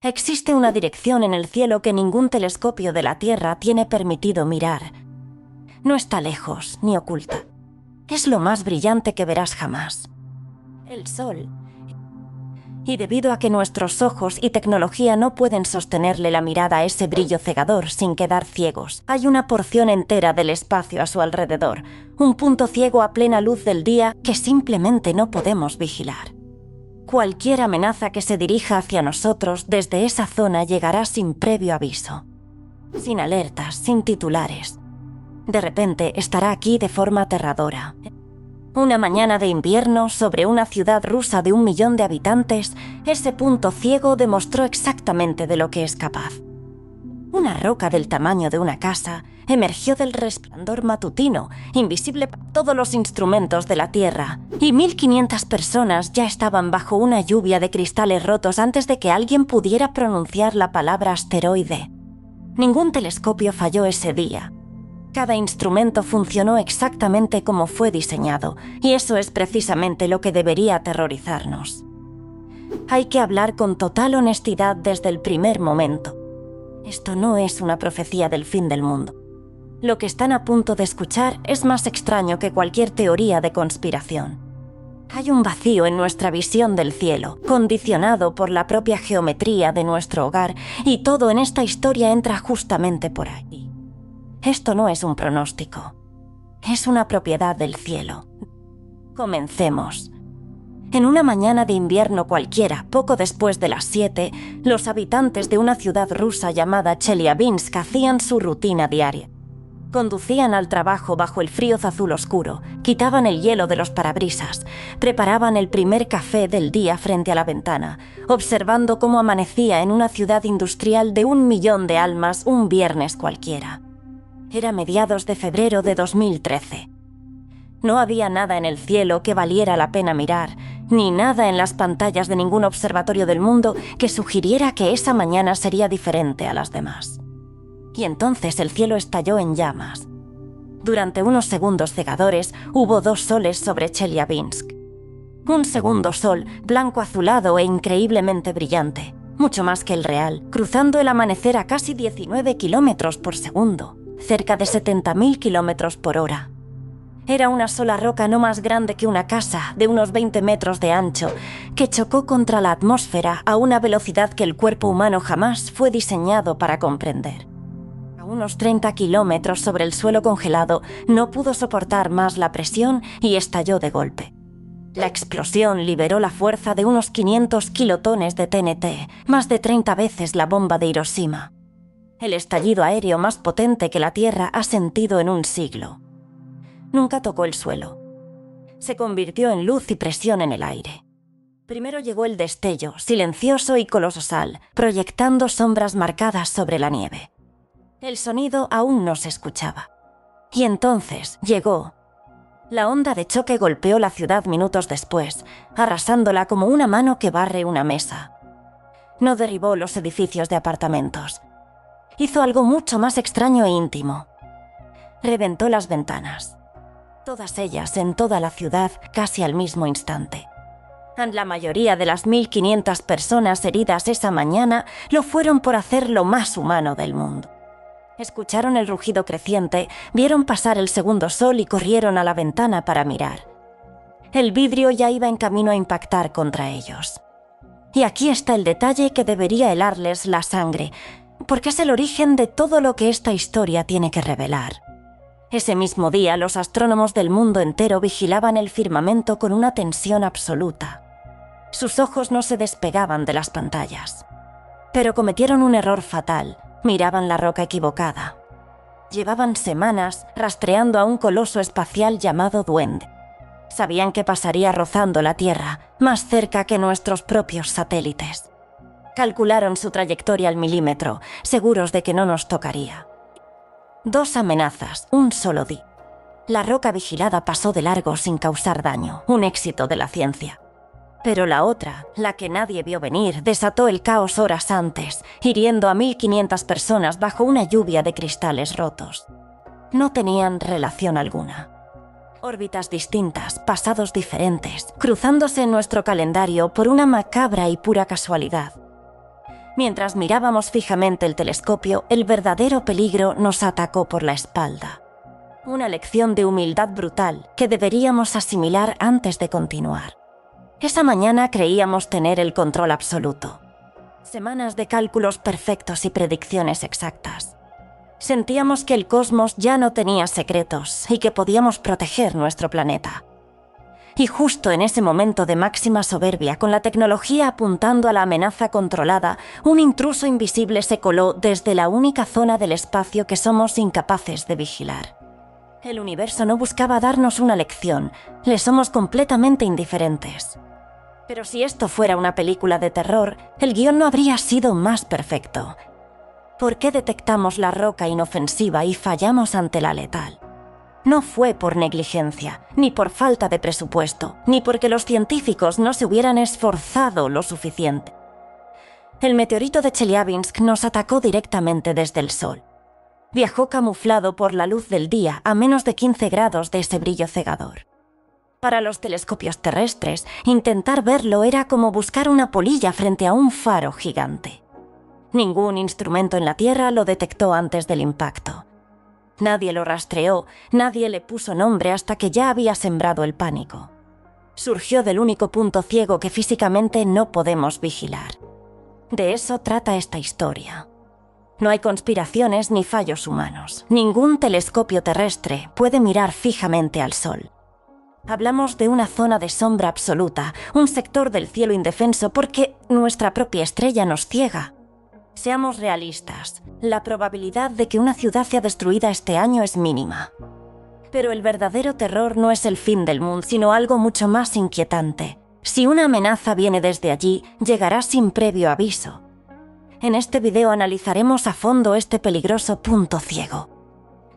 Existe una dirección en el cielo que ningún telescopio de la Tierra tiene permitido mirar. No está lejos ni oculta. Es lo más brillante que verás jamás. El Sol. Y debido a que nuestros ojos y tecnología no pueden sostenerle la mirada a ese brillo cegador sin quedar ciegos, hay una porción entera del espacio a su alrededor, un punto ciego a plena luz del día que simplemente no podemos vigilar. Cualquier amenaza que se dirija hacia nosotros desde esa zona llegará sin previo aviso, sin alertas, sin titulares. De repente estará aquí de forma aterradora. Una mañana de invierno, sobre una ciudad rusa de 1 millón de habitantes, ese punto ciego demostró exactamente de lo que es capaz. Una roca del tamaño de una casa emergió del resplandor matutino, invisible para todos los instrumentos de la Tierra, y 1500 personas ya estaban bajo una lluvia de cristales rotos antes de que alguien pudiera pronunciar la palabra asteroide. Ningún telescopio falló ese día. Cada instrumento funcionó exactamente como fue diseñado, y eso es precisamente lo que debería aterrorizarnos. Hay que hablar con total honestidad desde el primer momento. Esto no es una profecía del fin del mundo. Lo que están a punto de escuchar es más extraño que cualquier teoría de conspiración. Hay un vacío en nuestra visión del cielo, condicionado por la propia geometría de nuestro hogar, y todo en esta historia entra justamente por ahí. Esto no es un pronóstico. Es una propiedad del cielo. Comencemos. En una mañana de invierno cualquiera, poco después de las 7, los habitantes de una ciudad rusa llamada Chelyabinsk hacían su rutina diaria. Conducían al trabajo bajo el frío azul oscuro, quitaban el hielo de los parabrisas, preparaban el primer café del día frente a la ventana, observando cómo amanecía en una ciudad industrial de 1 millón de almas un viernes cualquiera. Era mediados de febrero de 2013. No había nada en el cielo que valiera la pena mirar, ni nada en las pantallas de ningún observatorio del mundo que sugiriera que esa mañana sería diferente a las demás. Y entonces el cielo estalló en llamas. Durante unos segundos cegadores hubo 2 soles sobre Chelyabinsk. Un segundo sol, blanco azulado e increíblemente brillante, mucho más que el real, cruzando el amanecer a casi 19 kilómetros por segundo. Cerca de 70.000 kilómetros por hora. Era una sola roca no más grande que una casa, de unos 20 metros de ancho, que chocó contra la atmósfera a una velocidad que el cuerpo humano jamás fue diseñado para comprender. A unos 30 kilómetros sobre el suelo congelado, no pudo soportar más la presión y estalló de golpe. La explosión liberó la fuerza de unos 500 kilotones de TNT, más de 30 veces la bomba de Hiroshima. El estallido aéreo más potente que la Tierra ha sentido en un siglo. Nunca tocó el suelo. Se convirtió en luz y presión en el aire. Primero llegó el destello, silencioso y colosal, proyectando sombras marcadas sobre la nieve. El sonido aún no se escuchaba. Y entonces llegó. La onda de choque golpeó la ciudad minutos después, arrasándola como una mano que barre una mesa. No derribó los edificios de apartamentos. Hizo algo mucho más extraño e íntimo. Reventó las ventanas. Todas ellas en toda la ciudad casi al mismo instante. La mayoría de las 1500 personas heridas esa mañana lo fueron por hacer lo más humano del mundo. Escucharon el rugido creciente, vieron pasar el segundo sol y corrieron a la ventana para mirar. El vidrio ya iba en camino a impactar contra ellos. Y aquí está el detalle que debería helarles la sangre, porque es el origen de todo lo que esta historia tiene que revelar. Ese mismo día, los astrónomos del mundo entero vigilaban el firmamento con una tensión absoluta. Sus ojos no se despegaban de las pantallas. Pero cometieron un error fatal. Miraban la roca equivocada. Llevaban semanas rastreando a un coloso espacial llamado Duende. Sabían que pasaría rozando la Tierra, más cerca que nuestros propios satélites. Calcularon su trayectoria al milímetro, seguros de que no nos tocaría. 2 amenazas, un solo día. La roca vigilada pasó de largo sin causar daño, un éxito de la ciencia. Pero la otra, la que nadie vio venir, desató el caos horas antes, hiriendo a 1500 personas bajo una lluvia de cristales rotos. No tenían relación alguna. Órbitas distintas, pasados diferentes, cruzándose en nuestro calendario por una macabra y pura casualidad. Mientras mirábamos fijamente el telescopio, el verdadero peligro nos atacó por la espalda. Una lección de humildad brutal que deberíamos asimilar antes de continuar. Esa mañana creíamos tener el control absoluto. Semanas de cálculos perfectos y predicciones exactas. Sentíamos que el cosmos ya no tenía secretos y que podíamos proteger nuestro planeta. Y justo en ese momento de máxima soberbia, con la tecnología apuntando a la amenaza controlada, un intruso invisible se coló desde la única zona del espacio que somos incapaces de vigilar. El universo no buscaba darnos una lección, le somos completamente indiferentes. Pero si esto fuera una película de terror, el guión no habría sido más perfecto. ¿Por qué detectamos la roca inofensiva y fallamos ante la letal? No fue por negligencia, ni por falta de presupuesto, ni porque los científicos no se hubieran esforzado lo suficiente. El meteorito de Chelyabinsk nos atacó directamente desde el Sol. Viajó camuflado por la luz del día a menos de 15 grados de ese brillo cegador. Para los telescopios terrestres, intentar verlo era como buscar una polilla frente a un faro gigante. Ningún instrumento en la Tierra lo detectó antes del impacto. Nadie lo rastreó, nadie le puso nombre hasta que ya había sembrado el pánico. Surgió del único punto ciego que físicamente no podemos vigilar. De eso trata esta historia. No hay conspiraciones ni fallos humanos. Ningún telescopio terrestre puede mirar fijamente al Sol. Hablamos de una zona de sombra absoluta, un sector del cielo indefenso porque nuestra propia estrella nos ciega. Seamos realistas, la probabilidad de que una ciudad sea destruida este año es mínima. Pero el verdadero terror no es el fin del mundo, sino algo mucho más inquietante. Si una amenaza viene desde allí, llegará sin previo aviso. En este video analizaremos a fondo este peligroso punto ciego.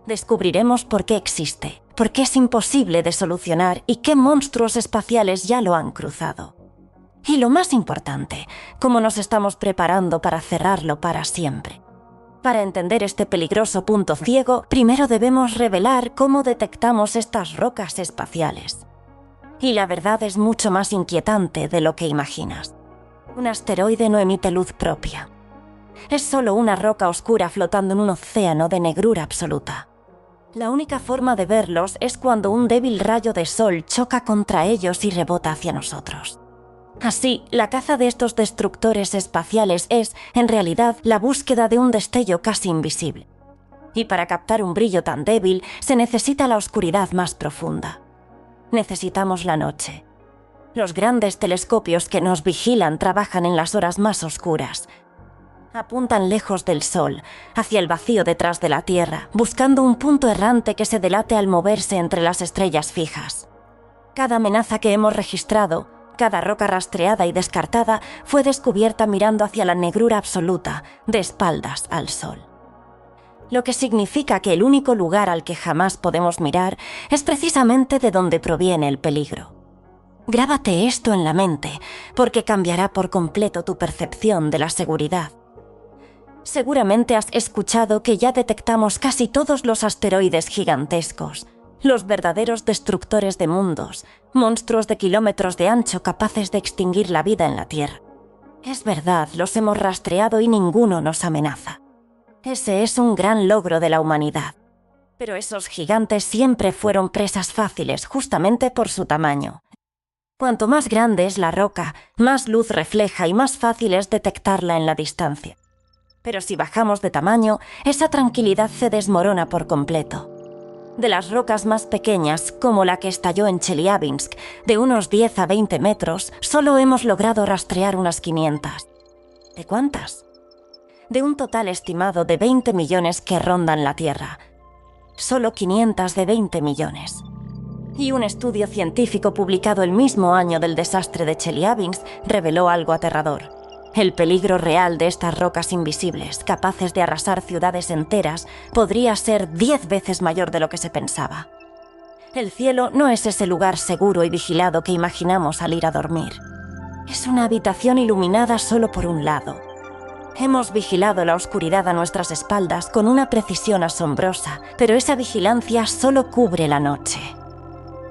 Descubriremos por qué existe, por qué es imposible de solucionar y qué monstruos espaciales ya lo han cruzado. Y lo más importante, cómo nos estamos preparando para cerrarlo para siempre. Para entender este peligroso punto ciego, primero debemos revelar cómo detectamos estas rocas espaciales. Y la verdad es mucho más inquietante de lo que imaginas. Un asteroide no emite luz propia. Es solo una roca oscura flotando en un océano de negrura absoluta. La única forma de verlos es cuando un débil rayo de sol choca contra ellos y rebota hacia nosotros. Así, la caza de estos destructores espaciales es, en realidad, la búsqueda de un destello casi invisible. Y para captar un brillo tan débil, se necesita la oscuridad más profunda. Necesitamos la noche. Los grandes telescopios que nos vigilan trabajan en las horas más oscuras. Apuntan lejos del Sol, hacia el vacío detrás de la Tierra, buscando un punto errante que se delate al moverse entre las estrellas fijas. Cada amenaza que hemos registrado, cada roca rastreada y descartada fue descubierta mirando hacia la negrura absoluta, de espaldas al Sol. Lo que significa que el único lugar al que jamás podemos mirar es precisamente de donde proviene el peligro. Grábate esto en la mente, porque cambiará por completo tu percepción de la seguridad. Seguramente has escuchado que ya detectamos casi todos los asteroides gigantescos, los verdaderos destructores de mundos, monstruos de kilómetros de ancho capaces de extinguir la vida en la Tierra. Es verdad, los hemos rastreado y ninguno nos amenaza. Ese es un gran logro de la humanidad. Pero esos gigantes siempre fueron presas fáciles justamente por su tamaño. Cuanto más grande es la roca, más luz refleja y más fácil es detectarla en la distancia. Pero si bajamos de tamaño, esa tranquilidad se desmorona por completo. De las rocas más pequeñas, como la que estalló en Chelyabinsk, de unos 10 a 20 metros, solo hemos logrado rastrear unas 500. ¿De cuántas? De un total estimado de 20 millones que rondan la Tierra. Solo 500 de 20 millones. Y un estudio científico publicado el mismo año del desastre de Chelyabinsk reveló algo aterrador. El peligro real de estas rocas invisibles, capaces de arrasar ciudades enteras, podría ser 10 veces mayor de lo que se pensaba. El cielo no es ese lugar seguro y vigilado que imaginamos al ir a dormir. Es una habitación iluminada solo por un lado. Hemos vigilado la oscuridad a nuestras espaldas con una precisión asombrosa, pero esa vigilancia solo cubre la noche.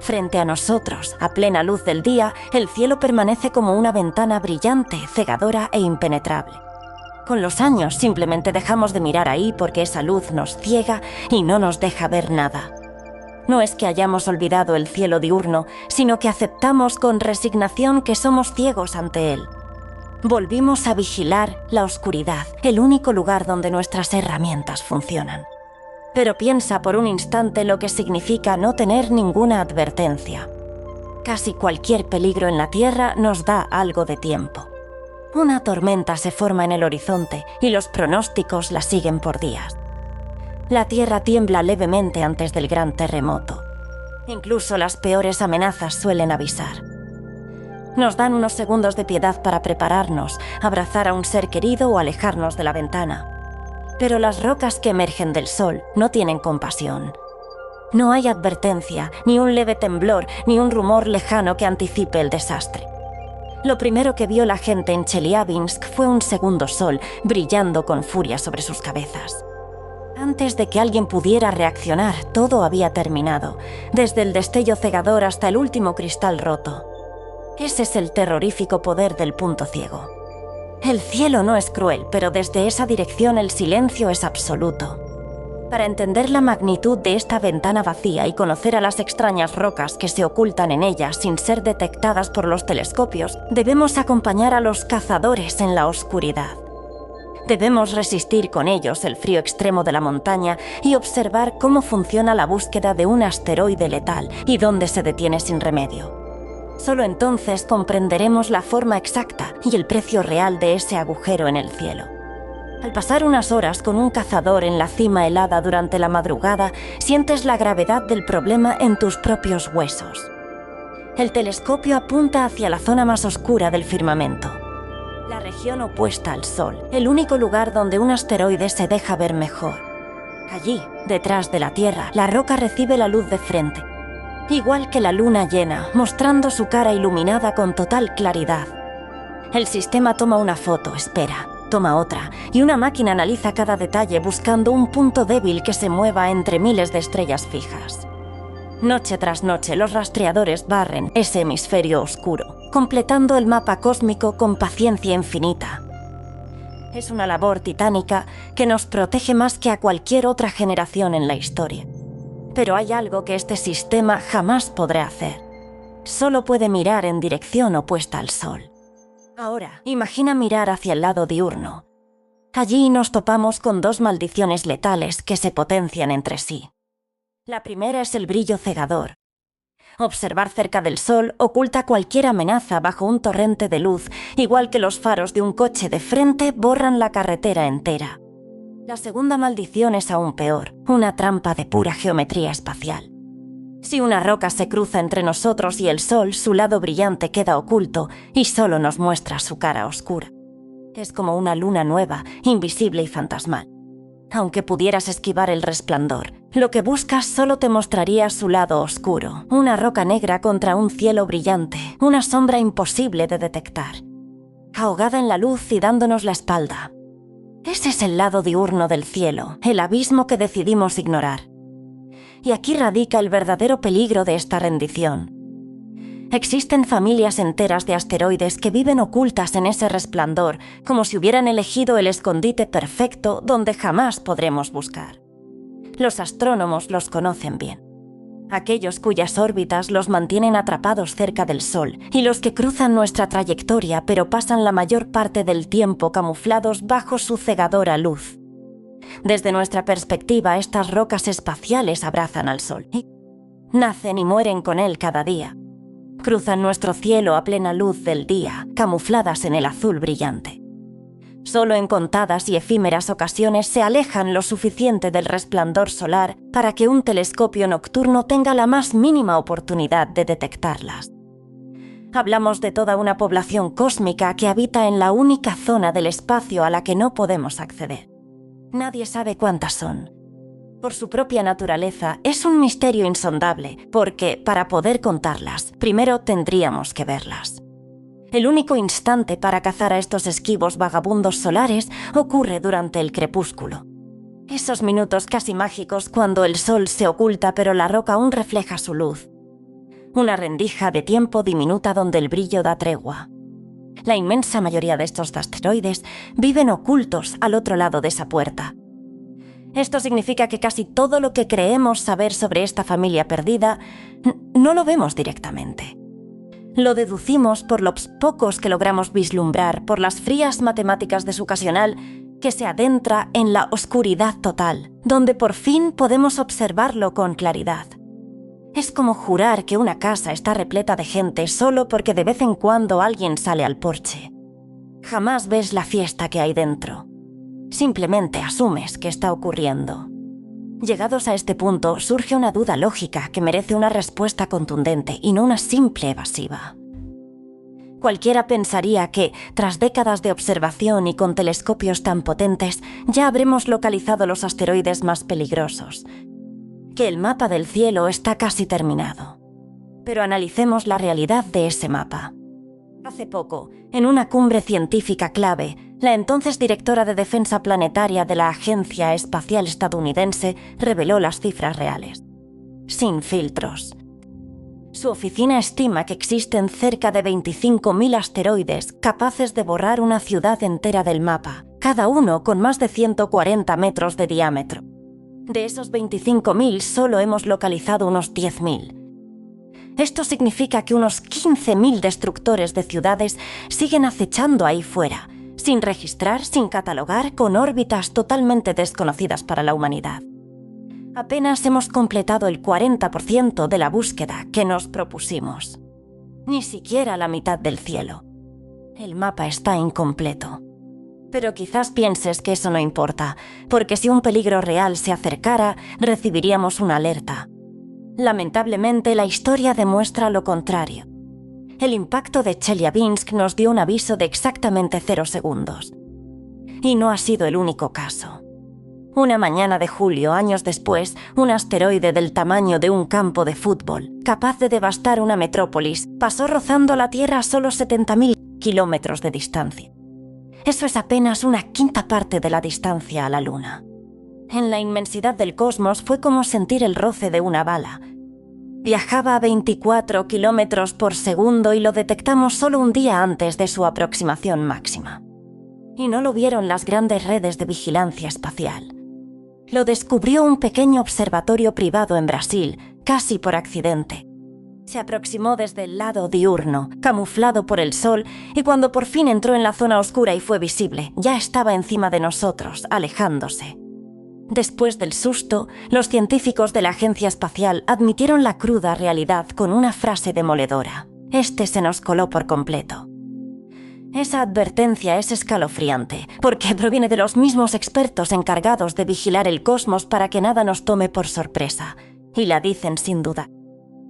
Frente a nosotros, a plena luz del día, el cielo permanece como una ventana brillante, cegadora e impenetrable. Con los años simplemente dejamos de mirar ahí porque esa luz nos ciega y no nos deja ver nada. No es que hayamos olvidado el cielo diurno, sino que aceptamos con resignación que somos ciegos ante él. Volvimos a vigilar la oscuridad, el único lugar donde nuestras herramientas funcionan. Pero piensa por un instante lo que significa no tener ninguna advertencia. Casi cualquier peligro en la Tierra nos da algo de tiempo. Una tormenta se forma en el horizonte y los pronósticos la siguen por días. La Tierra tiembla levemente antes del gran terremoto. Incluso las peores amenazas suelen avisar. Nos dan unos segundos de piedad para prepararnos, abrazar a un ser querido o alejarnos de la ventana. Pero las rocas que emergen del sol no tienen compasión. No hay advertencia, ni un leve temblor, ni un rumor lejano que anticipe el desastre. Lo primero que vio la gente en Chelyabinsk fue un segundo sol brillando con furia sobre sus cabezas. Antes de que alguien pudiera reaccionar, todo había terminado, desde el destello cegador hasta el último cristal roto. Ese es el terrorífico poder del punto ciego. El cielo no es cruel, pero desde esa dirección el silencio es absoluto. Para entender la magnitud de esta ventana vacía y conocer a las extrañas rocas que se ocultan en ella sin ser detectadas por los telescopios, debemos acompañar a los cazadores en la oscuridad. Debemos resistir con ellos el frío extremo de la montaña y observar cómo funciona la búsqueda de un asteroide letal y dónde se detiene sin remedio. Solo entonces comprenderemos la forma exacta y el precio real de ese agujero en el cielo. Al pasar unas horas con un cazador en la cima helada durante la madrugada, sientes la gravedad del problema en tus propios huesos. El telescopio apunta hacia la zona más oscura del firmamento, la región opuesta al Sol, el único lugar donde un asteroide se deja ver mejor. Allí, detrás de la Tierra, la roca recibe la luz de frente, igual que la luna llena, mostrando su cara iluminada con total claridad. El sistema toma una foto, espera, toma otra, y una máquina analiza cada detalle buscando un punto débil que se mueva entre miles de estrellas fijas. Noche tras noche, los rastreadores barren ese hemisferio oscuro, completando el mapa cósmico con paciencia infinita. Es una labor titánica que nos protege más que a cualquier otra generación en la historia. Pero hay algo que este sistema jamás podrá hacer. Solo puede mirar en dirección opuesta al Sol. Ahora, imagina mirar hacia el lado diurno. Allí nos topamos con dos maldiciones letales que se potencian entre sí. La primera es el brillo cegador. Observar cerca del Sol oculta cualquier amenaza bajo un torrente de luz, igual que los faros de un coche de frente borran la carretera entera. La segunda maldición es aún peor, una trampa de pura geometría espacial. Si una roca se cruza entre nosotros y el Sol, su lado brillante queda oculto y solo nos muestra su cara oscura. Es como una luna nueva, invisible y fantasmal. Aunque pudieras esquivar el resplandor, lo que buscas solo te mostraría su lado oscuro, una roca negra contra un cielo brillante, una sombra imposible de detectar. Ahogada en la luz y dándonos la espalda. Ese es el lado diurno del cielo, el abismo que decidimos ignorar. Y aquí radica el verdadero peligro de esta rendición. Existen familias enteras de asteroides que viven ocultas en ese resplandor, como si hubieran elegido el escondite perfecto donde jamás podremos buscar. Los astrónomos los conocen bien. Aquellos cuyas órbitas los mantienen atrapados cerca del Sol y los que cruzan nuestra trayectoria pero pasan la mayor parte del tiempo camuflados bajo su cegadora luz. Desde nuestra perspectiva, estas rocas espaciales abrazan al Sol y nacen y mueren con él cada día. Cruzan nuestro cielo a plena luz del día, camufladas en el azul brillante. Solo en contadas y efímeras ocasiones se alejan lo suficiente del resplandor solar para que un telescopio nocturno tenga la más mínima oportunidad de detectarlas. Hablamos de toda una población cósmica que habita en la única zona del espacio a la que no podemos acceder. Nadie sabe cuántas son. Por su propia naturaleza, es un misterio insondable, porque, para poder contarlas, primero tendríamos que verlas. El único instante para cazar a estos esquivos vagabundos solares ocurre durante el crepúsculo. Esos minutos casi mágicos cuando el Sol se oculta pero la roca aún refleja su luz. Una rendija de tiempo diminuta donde el brillo da tregua. La inmensa mayoría de estos asteroides viven ocultos al otro lado de esa puerta. Esto significa que casi todo lo que creemos saber sobre esta familia perdida no lo vemos directamente. Lo deducimos por los pocos que logramos vislumbrar, por las frías matemáticas de su ocasional que se adentra en la oscuridad total, donde por fin podemos observarlo con claridad. Es como jurar que una casa está repleta de gente solo porque de vez en cuando alguien sale al porche. Jamás ves la fiesta que hay dentro. Simplemente asumes que está ocurriendo. Llegados a este punto, surge una duda lógica que merece una respuesta contundente y no una simple evasiva. Cualquiera pensaría que, tras décadas de observación y con telescopios tan potentes, ya habremos localizado los asteroides más peligrosos, que el mapa del cielo está casi terminado. Pero analicemos la realidad de ese mapa. Hace poco, en una cumbre científica clave, la entonces directora de Defensa Planetaria de la Agencia Espacial Estadounidense reveló las cifras reales. Sin filtros. Su oficina estima que existen cerca de 25.000 asteroides capaces de borrar una ciudad entera del mapa, cada uno con más de 140 metros de diámetro. De esos 25.000 solo hemos localizado unos 10.000. Esto significa que unos 15.000 destructores de ciudades siguen acechando ahí fuera, sin registrar, sin catalogar, con órbitas totalmente desconocidas para la humanidad. Apenas hemos completado el 40% de la búsqueda que nos propusimos. Ni siquiera la mitad del cielo. El mapa está incompleto. Pero quizás pienses que eso no importa, porque si un peligro real se acercara, recibiríamos una alerta. Lamentablemente, la historia demuestra lo contrario. El impacto de Chelyabinsk nos dio un aviso de exactamente 0 segundos. Y no ha sido el único caso. Una mañana de julio, años después, un asteroide del tamaño de un campo de fútbol, capaz de devastar una metrópolis, pasó rozando la Tierra a solo 70.000 kilómetros de distancia. Eso es apenas una quinta parte de la distancia a la Luna. En la inmensidad del cosmos fue como sentir el roce de una bala. Viajaba a 24 kilómetros por segundo y lo detectamos solo un día antes de su aproximación máxima. Y no lo vieron las grandes redes de vigilancia espacial. Lo descubrió un pequeño observatorio privado en Brasil, casi por accidente. Se aproximó desde el lado diurno, camuflado por el sol, y cuando por fin entró en la zona oscura y fue visible, ya estaba encima de nosotros, alejándose. Después del susto, los científicos de la Agencia Espacial admitieron la cruda realidad con una frase demoledora. Este se nos coló por completo. Esa advertencia es escalofriante, porque proviene de los mismos expertos encargados de vigilar el cosmos para que nada nos tome por sorpresa, y la dicen sin duda.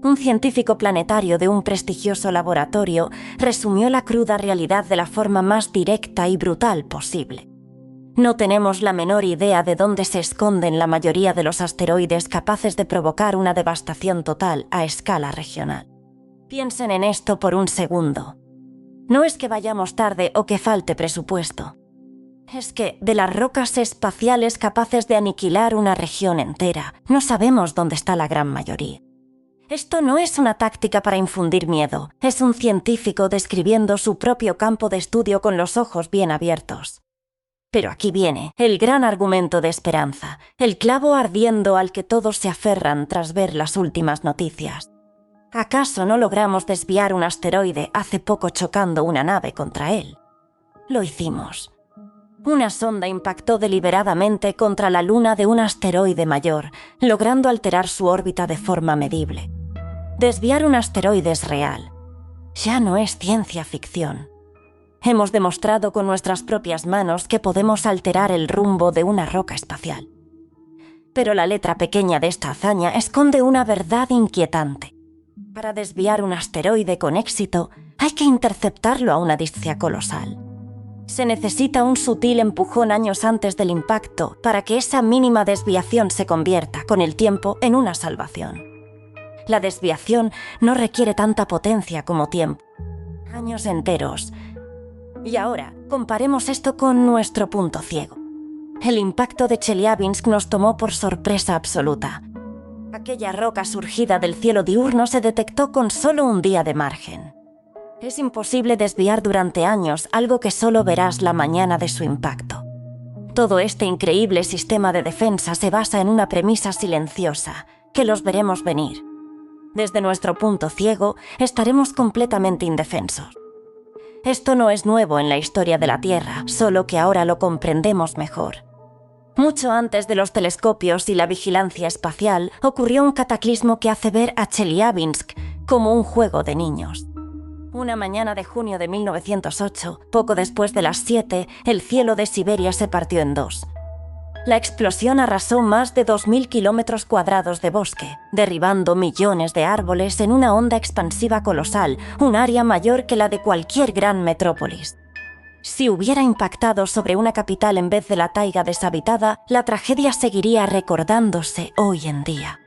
Un científico planetario de un prestigioso laboratorio resumió la cruda realidad de la forma más directa y brutal posible. No tenemos la menor idea de dónde se esconden la mayoría de los asteroides capaces de provocar una devastación total a escala regional. Piensen en esto por un segundo. No es que vayamos tarde o que falte presupuesto. Es que, de las rocas espaciales capaces de aniquilar una región entera, no sabemos dónde está la gran mayoría. Esto no es una táctica para infundir miedo, es un científico describiendo su propio campo de estudio con los ojos bien abiertos. Pero aquí viene el gran argumento de esperanza, el clavo ardiendo al que todos se aferran tras ver las últimas noticias. ¿Acaso no logramos desviar un asteroide hace poco chocando una nave contra él? Lo hicimos. Una sonda impactó deliberadamente contra la luna de un asteroide mayor, logrando alterar su órbita de forma medible. Desviar un asteroide es real. Ya no es ciencia ficción. Hemos demostrado con nuestras propias manos que podemos alterar el rumbo de una roca espacial. Pero la letra pequeña de esta hazaña esconde una verdad inquietante. Para desviar un asteroide con éxito, hay que interceptarlo a una distancia colosal. Se necesita un sutil empujón años antes del impacto para que esa mínima desviación se convierta, con el tiempo, en una salvación. La desviación no requiere tanta potencia como tiempo. Años enteros. Y ahora, comparemos esto con nuestro punto ciego. El impacto de Chelyabinsk nos tomó por sorpresa absoluta. Aquella roca surgida del cielo diurno se detectó con solo un día de margen. Es imposible desviar durante años algo que solo verás la mañana de su impacto. Todo este increíble sistema de defensa se basa en una premisa silenciosa, que los veremos venir. Desde nuestro punto ciego, estaremos completamente indefensos. Esto no es nuevo en la historia de la Tierra, solo que ahora lo comprendemos mejor. Mucho antes de los telescopios y la vigilancia espacial, ocurrió un cataclismo que hace ver a Chelyabinsk como un juego de niños. Una mañana de junio de 1908, poco después de las 7, el cielo de Siberia se partió en dos. La explosión arrasó más de 2.000 kilómetros cuadrados de bosque, derribando millones de árboles en una onda expansiva colosal, un área mayor que la de cualquier gran metrópolis. Si hubiera impactado sobre una capital en vez de la taiga deshabitada, la tragedia seguiría recordándose hoy en día.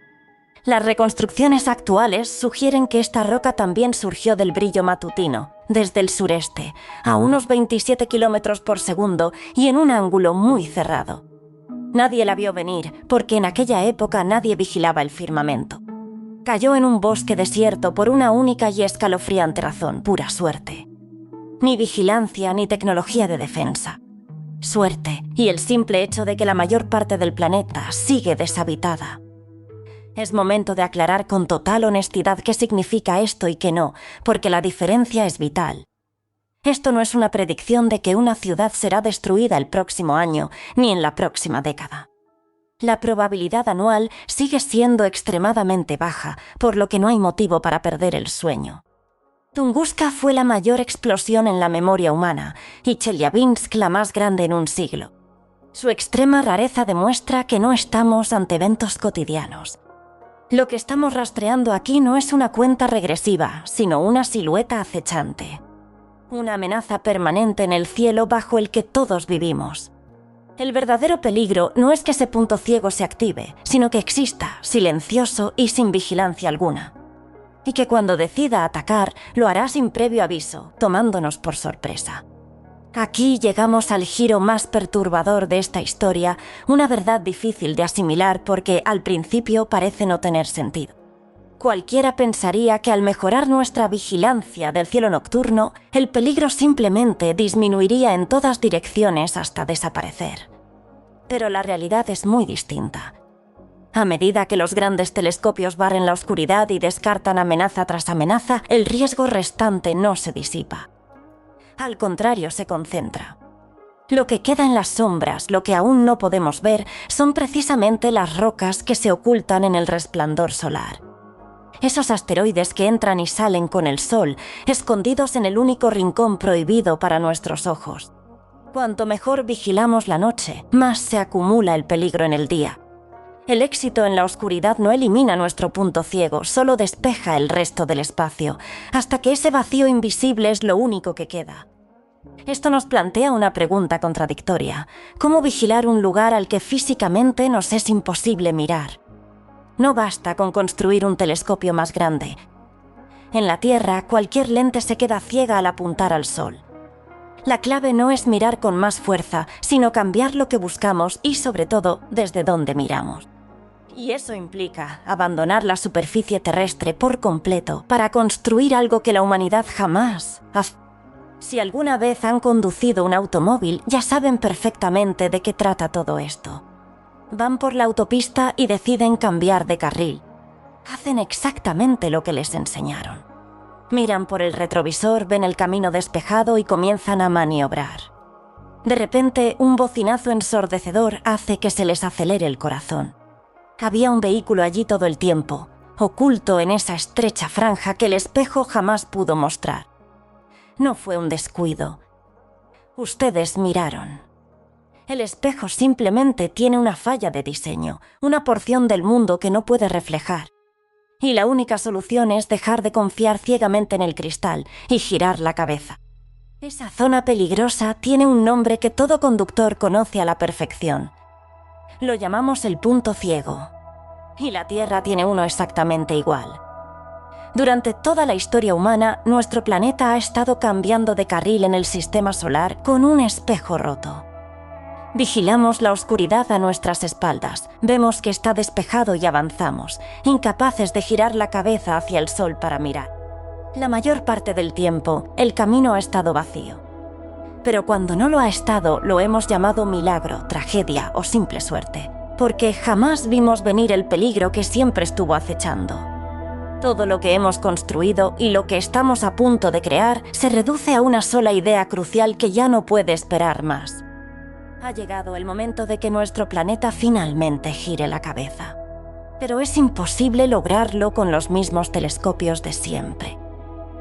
Las reconstrucciones actuales sugieren que esta roca también surgió del brillo matutino, desde el sureste, a unos 27 kilómetros por segundo y en un ángulo muy cerrado. Nadie la vio venir, porque en aquella época nadie vigilaba el firmamento. Cayó en un bosque desierto por una única y escalofriante razón: pura suerte. Ni vigilancia ni tecnología de defensa. Suerte y el simple hecho de que la mayor parte del planeta sigue deshabitada. Es momento de aclarar con total honestidad qué significa esto y qué no, porque la diferencia es vital. Esto no es una predicción de que una ciudad será destruida el próximo año, ni en la próxima década. La probabilidad anual sigue siendo extremadamente baja, por lo que no hay motivo para perder el sueño. Tunguska fue la mayor explosión en la memoria humana, y Chelyabinsk la más grande en un siglo. Su extrema rareza demuestra que no estamos ante eventos cotidianos. Lo que estamos rastreando aquí no es una cuenta regresiva, sino una silueta acechante. Una amenaza permanente en el cielo bajo el que todos vivimos. El verdadero peligro no es que ese punto ciego se active, sino que exista, silencioso y sin vigilancia alguna. Y que cuando decida atacar, lo hará sin previo aviso, tomándonos por sorpresa. Aquí llegamos al giro más perturbador de esta historia, una verdad difícil de asimilar porque al principio parece no tener sentido. Cualquiera pensaría que al mejorar nuestra vigilancia del cielo nocturno, el peligro simplemente disminuiría en todas direcciones hasta desaparecer. Pero la realidad es muy distinta. A medida que los grandes telescopios barren la oscuridad y descartan amenaza tras amenaza, el riesgo restante no se disipa. Al contrario, se concentra. Lo que queda en las sombras, lo que aún no podemos ver, son precisamente las rocas que se ocultan en el resplandor solar. Esos asteroides que entran y salen con el sol, escondidos en el único rincón prohibido para nuestros ojos. Cuanto mejor vigilamos la noche, más se acumula el peligro en el día. El éxito en la oscuridad no elimina nuestro punto ciego, solo despeja el resto del espacio, hasta que ese vacío invisible es lo único que queda. Esto nos plantea una pregunta contradictoria. ¿Cómo vigilar un lugar al que físicamente nos es imposible mirar? No basta con construir un telescopio más grande. En la Tierra, cualquier lente se queda ciega al apuntar al Sol. La clave no es mirar con más fuerza, sino cambiar lo que buscamos y, sobre todo, desde dónde miramos. Y eso implica abandonar la superficie terrestre por completo para construir algo que la humanidad jamás ha... Si alguna vez han conducido un automóvil, ya saben perfectamente de qué trata todo esto. Van por la autopista y deciden cambiar de carril. Hacen exactamente lo que les enseñaron. Miran por el retrovisor, ven el camino despejado y comienzan a maniobrar. De repente, un bocinazo ensordecedor hace que se les acelere el corazón. Había un vehículo allí todo el tiempo, oculto en esa estrecha franja que el espejo jamás pudo mostrar. No fue un descuido. Ustedes miraron. El espejo simplemente tiene una falla de diseño, una porción del mundo que no puede reflejar. Y la única solución es dejar de confiar ciegamente en el cristal y girar la cabeza. Esa zona peligrosa tiene un nombre que todo conductor conoce a la perfección. Lo llamamos el punto ciego. Y la Tierra tiene uno exactamente igual. Durante toda la historia humana, nuestro planeta ha estado cambiando de carril en el sistema solar con un espejo roto. Vigilamos la oscuridad a nuestras espaldas, vemos que está despejado y avanzamos, incapaces de girar la cabeza hacia el sol para mirar. La mayor parte del tiempo, el camino ha estado vacío. Pero cuando no lo ha estado, lo hemos llamado milagro, tragedia o simple suerte, porque jamás vimos venir el peligro que siempre estuvo acechando. Todo lo que hemos construido y lo que estamos a punto de crear se reduce a una sola idea crucial que ya no puede esperar más. Ha llegado el momento de que nuestro planeta finalmente gire la cabeza. Pero es imposible lograrlo con los mismos telescopios de siempre.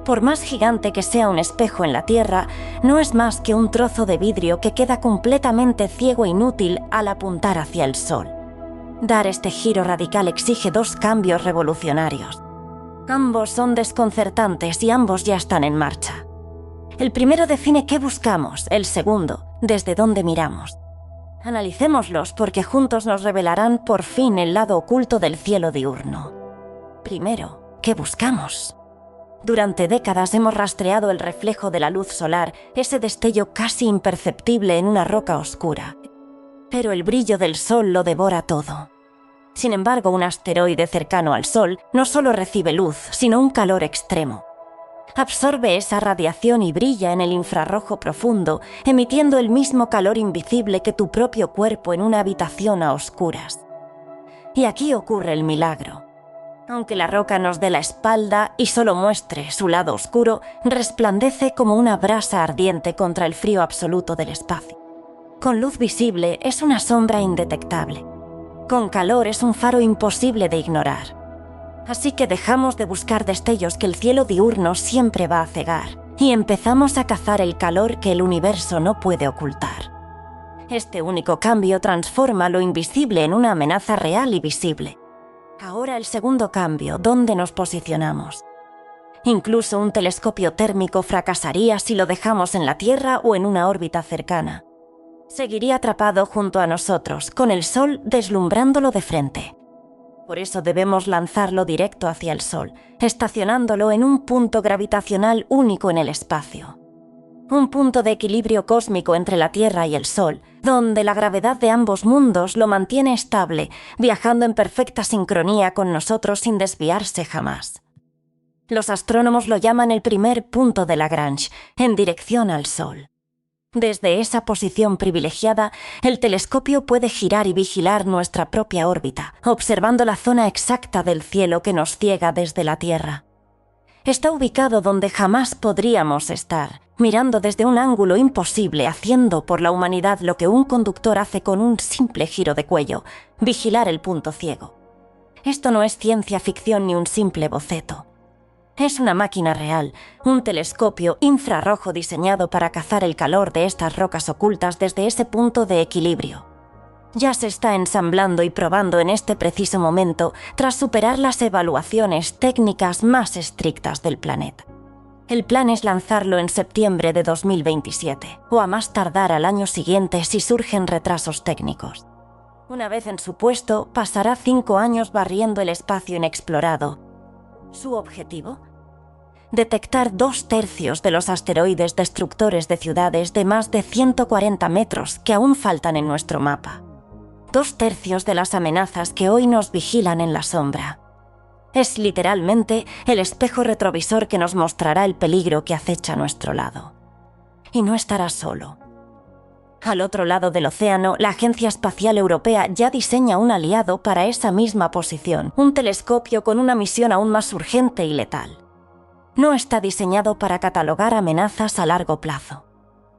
Por más gigante que sea un espejo en la Tierra, no es más que un trozo de vidrio que queda completamente ciego e inútil al apuntar hacia el Sol. Dar este giro radical exige dos cambios revolucionarios. Ambos son desconcertantes y ambos ya están en marcha. El primero define qué buscamos, el segundo, desde dónde miramos. Analicémoslos porque juntos nos revelarán por fin el lado oculto del cielo diurno. Primero, ¿qué buscamos? Durante décadas hemos rastreado el reflejo de la luz solar, ese destello casi imperceptible en una roca oscura. Pero el brillo del Sol lo devora todo. Sin embargo, un asteroide cercano al Sol no solo recibe luz, sino un calor extremo. Absorbe esa radiación y brilla en el infrarrojo profundo, emitiendo el mismo calor invisible que tu propio cuerpo en una habitación a oscuras. Y aquí ocurre el milagro. Aunque la roca nos dé la espalda y solo muestre su lado oscuro, resplandece como una brasa ardiente contra el frío absoluto del espacio. Con luz visible es una sombra indetectable. Con calor es un faro imposible de ignorar. Así que dejamos de buscar destellos que el cielo diurno siempre va a cegar y empezamos a cazar el calor que el universo no puede ocultar. Este único cambio transforma lo invisible en una amenaza real y visible. Ahora el segundo cambio, ¿dónde nos posicionamos? Incluso un telescopio térmico fracasaría si lo dejamos en la Tierra o en una órbita cercana. Seguiría atrapado junto a nosotros, con el Sol deslumbrándolo de frente. Por eso debemos lanzarlo directo hacia el Sol, estacionándolo en un punto gravitacional único en el espacio. Un punto de equilibrio cósmico entre la Tierra y el Sol, donde la gravedad de ambos mundos lo mantiene estable, viajando en perfecta sincronía con nosotros sin desviarse jamás. Los astrónomos lo llaman el primer punto de Lagrange, en dirección al Sol. Desde esa posición privilegiada, el telescopio puede girar y vigilar nuestra propia órbita, observando la zona exacta del cielo que nos ciega desde la Tierra. Está ubicado donde jamás podríamos estar, mirando desde un ángulo imposible, haciendo por la humanidad lo que un conductor hace con un simple giro de cuello, vigilar el punto ciego. Esto no es ciencia ficción ni un simple boceto. Es una máquina real, un telescopio infrarrojo diseñado para cazar el calor de estas rocas ocultas desde ese punto de equilibrio. Ya se está ensamblando y probando en este preciso momento tras superar las evaluaciones técnicas más estrictas del planeta. El plan es lanzarlo en septiembre de 2027, o a más tardar al año siguiente si surgen retrasos técnicos. Una vez en su puesto, pasará 5 años barriendo el espacio inexplorado. ¿Su objetivo? Detectar 2/3 de los asteroides destructores de ciudades de más de 140 metros que aún faltan en nuestro mapa. 2/3 de las amenazas que hoy nos vigilan en la sombra. Es literalmente el espejo retrovisor que nos mostrará el peligro que acecha a nuestro lado. Y no estará solo. Al otro lado del océano, la Agencia Espacial Europea ya diseña un aliado para esa misma posición, un telescopio con una misión aún más urgente y letal. No está diseñado para catalogar amenazas a largo plazo.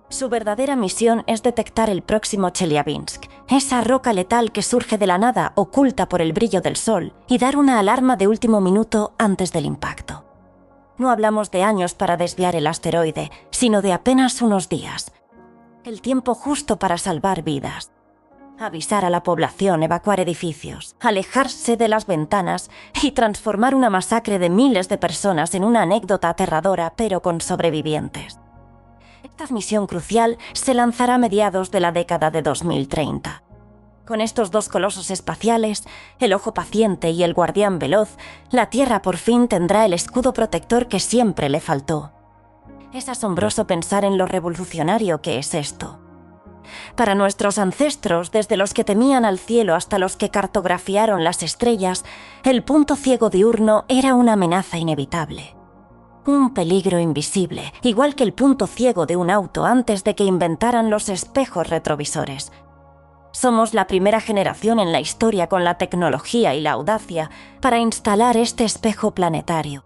Su verdadera misión es detectar el próximo Chelyabinsk, esa roca letal que surge de la nada oculta por el brillo del Sol, y dar una alarma de último minuto antes del impacto. No hablamos de años para desviar el asteroide, sino de apenas unos días. El tiempo justo para salvar vidas. Avisar a la población, evacuar edificios, alejarse de las ventanas y transformar una masacre de miles de personas en una anécdota aterradora, pero con sobrevivientes. Esta misión crucial se lanzará a mediados de la década de 2030. Con estos dos colosos espaciales, el ojo paciente y el guardián veloz, la Tierra por fin tendrá el escudo protector que siempre le faltó. Es asombroso pensar en lo revolucionario que es esto. Para nuestros ancestros, desde los que temían al cielo hasta los que cartografiaron las estrellas, el punto ciego diurno era una amenaza inevitable. Un peligro invisible, igual que el punto ciego de un auto antes de que inventaran los espejos retrovisores. Somos la primera generación en la historia con la tecnología y la audacia para instalar este espejo planetario.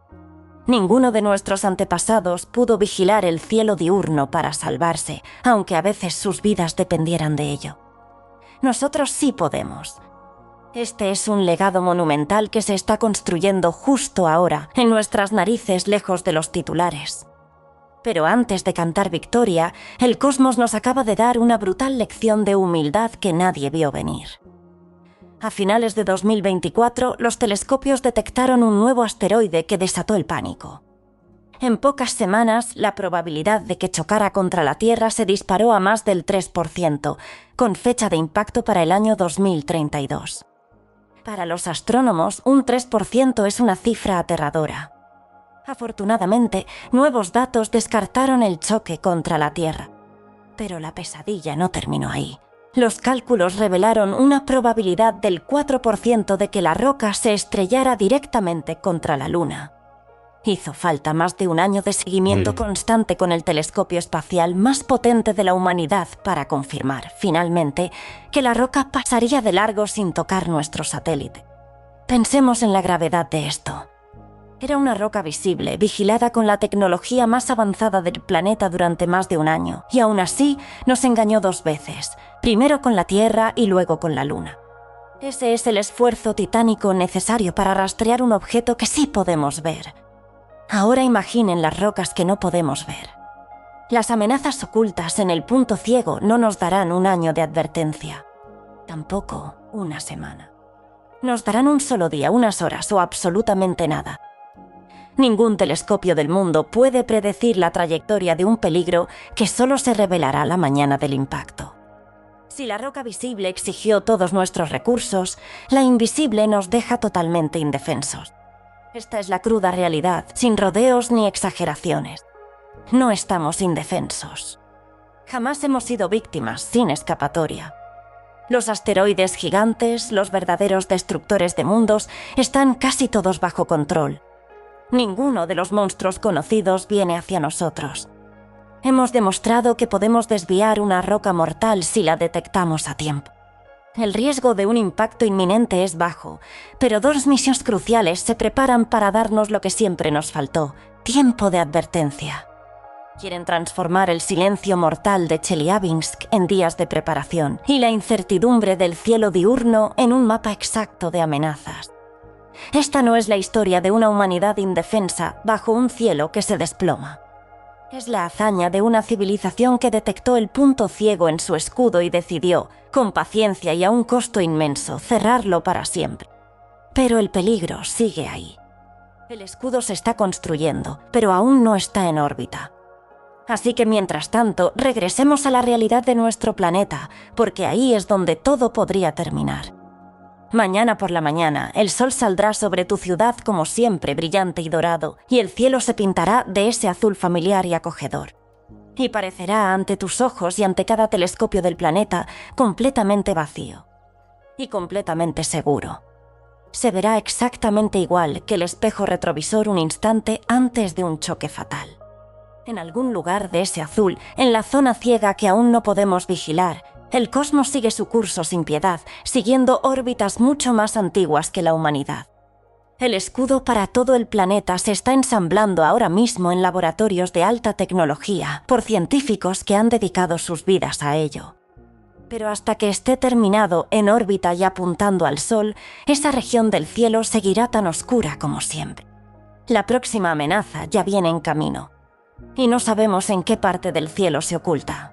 Ninguno de nuestros antepasados pudo vigilar el cielo diurno para salvarse, aunque a veces sus vidas dependieran de ello. Nosotros sí podemos. Este es un legado monumental que se está construyendo justo ahora, en nuestras narices, lejos de los titulares. Pero antes de cantar victoria, el cosmos nos acaba de dar una brutal lección de humildad que nadie vio venir. A finales de 2024, los telescopios detectaron un nuevo asteroide que desató el pánico. En pocas semanas, la probabilidad de que chocara contra la Tierra se disparó a más del 3%, con fecha de impacto para el año 2032. Para los astrónomos, un 3% es una cifra aterradora. Afortunadamente, nuevos datos descartaron el choque contra la Tierra. Pero la pesadilla no terminó ahí. Los cálculos revelaron una probabilidad del 4% de que la roca se estrellara directamente contra la Luna. Hizo falta más de un año de seguimiento constante con el telescopio espacial más potente de la humanidad para confirmar, finalmente, que la roca pasaría de largo sin tocar nuestro satélite. Pensemos en la gravedad de esto. Era una roca visible, vigilada con la tecnología más avanzada del planeta durante más de un año, y aún así nos engañó dos veces, primero con la Tierra y luego con la Luna. Ese es el esfuerzo titánico necesario para rastrear un objeto que sí podemos ver. Ahora imaginen las rocas que no podemos ver. Las amenazas ocultas en el punto ciego no nos darán un año de advertencia, tampoco una semana. Nos darán un solo día, unas horas o absolutamente nada. Ningún telescopio del mundo puede predecir la trayectoria de un peligro que solo se revelará la mañana del impacto. Si la roca visible exigió todos nuestros recursos, la invisible nos deja totalmente indefensos. Esta es la cruda realidad, sin rodeos ni exageraciones. No estamos indefensos. Jamás hemos sido víctimas sin escapatoria. Los asteroides gigantes, los verdaderos destructores de mundos, están casi todos bajo control. Ninguno de los monstruos conocidos viene hacia nosotros. Hemos demostrado que podemos desviar una roca mortal si la detectamos a tiempo. El riesgo de un impacto inminente es bajo, pero dos misiones cruciales se preparan para darnos lo que siempre nos faltó: tiempo de advertencia. Quieren transformar el silencio mortal de Chelyabinsk en días de preparación y la incertidumbre del cielo diurno en un mapa exacto de amenazas. Esta no es la historia de una humanidad indefensa bajo un cielo que se desploma. Es la hazaña de una civilización que detectó el punto ciego en su escudo y decidió, con paciencia y a un costo inmenso, cerrarlo para siempre. Pero el peligro sigue ahí. El escudo se está construyendo, pero aún no está en órbita. Así que mientras tanto, regresemos a la realidad de nuestro planeta, porque ahí es donde todo podría terminar. Mañana por la mañana, el sol saldrá sobre tu ciudad como siempre, brillante y dorado, y el cielo se pintará de ese azul familiar y acogedor. Y parecerá ante tus ojos y ante cada telescopio del planeta completamente vacío. Y completamente seguro. Se verá exactamente igual que el espejo retrovisor un instante antes de un choque fatal. En algún lugar de ese azul, en la zona ciega que aún no podemos vigilar, el cosmos sigue su curso sin piedad, siguiendo órbitas mucho más antiguas que la humanidad. El escudo para todo el planeta se está ensamblando ahora mismo en laboratorios de alta tecnología por científicos que han dedicado sus vidas a ello. Pero hasta que esté terminado en órbita y apuntando al Sol, esa región del cielo seguirá tan oscura como siempre. La próxima amenaza ya viene en camino, y no sabemos en qué parte del cielo se oculta.